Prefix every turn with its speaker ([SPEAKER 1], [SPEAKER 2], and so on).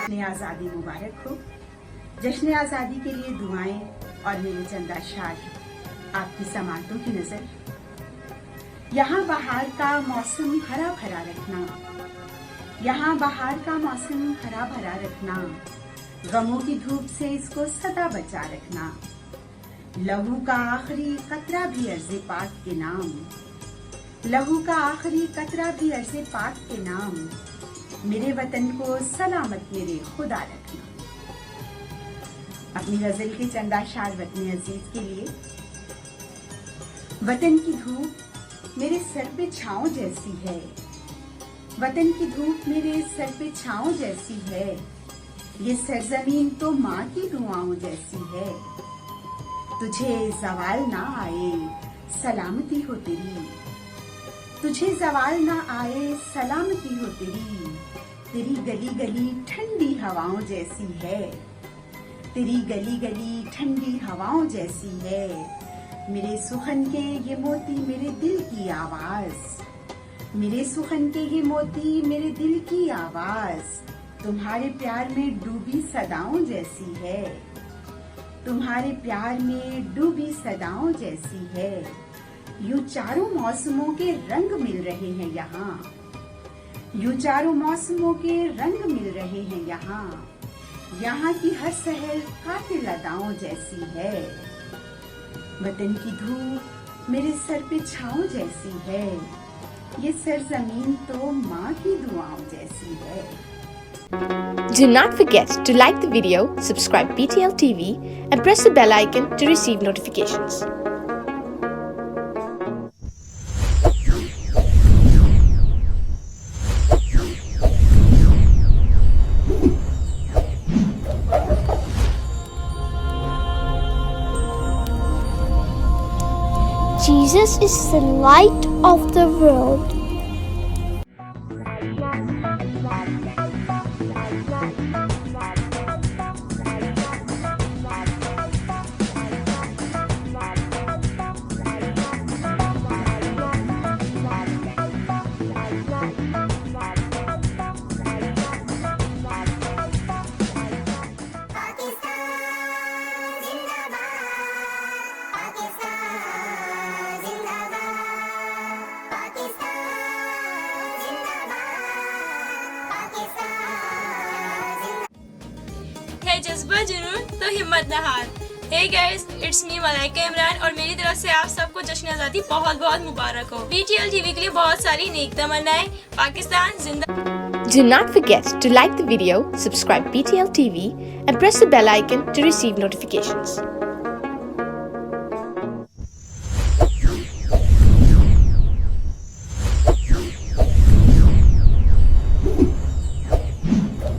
[SPEAKER 1] जश्न आज़ादी मुबारक हो। जश्न आज़ादी के लिए दुआएं और मेरे चंदा शार आपकी समातों की नजर। यहाँ बहार का मौसम हरा भरा रखना, यहाँ बहार का मौसम हरा भरा रखना, गमों की धूप से इसको सदा बचा रखना। लहू का आखिरी कतरा भी अर्ज़े पाक के नाम, लहू का आखिरी कतरा भी अर्ज़े पाक के नाम, मेरे वतन को सलामत मेरे खुदा रखना। अपनी गजल के चंदा शार वतन अजीज के लिए। वतन की धूप मेरे सर पे छांव जैसी है, वतन की धूप मेरे सर पे छांव जैसी है, ये सरजमीन तो माँ की दुआओं जैसी है। तुझे जवाल ना आए सलामती हो तेरी, तुझे जवाल ना आए सलामती हो तेरी, तेरी गली गली ठंडी हवाओं जैसी है, तेरी गली गली ठंडी हवाओं जैसी है। मेरे सुखन के ये मोती मेरे दिल की आवाज, मेरे सुखन के ये मोती मेरे दिल की आवाज, तुम्हारे प्यार में डूबी सदाओं जैसी है, तुम्हारे प्यार में डूबी सदाओं जैसी है। यूं चारों मौसमों के रंग मिल रहे हैं यहाँ, यूं चारों मौसमों के रंग मिल रहे हैं यहाँ, यहाँ की हर शहर कातिल अदाओं जैसी है। वतन की धूप मेरे सर पे छांव जैसी है, ये सरजमीन तो माँ की दुआओं जैसी है।
[SPEAKER 2] Do not forget to like the video, subscribe BTL TV and press the bell icon to receive notifications.
[SPEAKER 3] Jesus is the light of the world.
[SPEAKER 4] है जज्बा जुनून तो हिम्मत न हार। Hey guys, it's me Malaika Imran और मेरी तरफ से आप सबको जश्न आज़ादी बहुत बहुत मुबारक हो। BTL TV के लिए बहुत सारी नेक तमन्नाएं। पाकिस्तान जिंदा।
[SPEAKER 2] Do not forget to like the video, subscribe BTL TV and press the bell icon to receive notifications.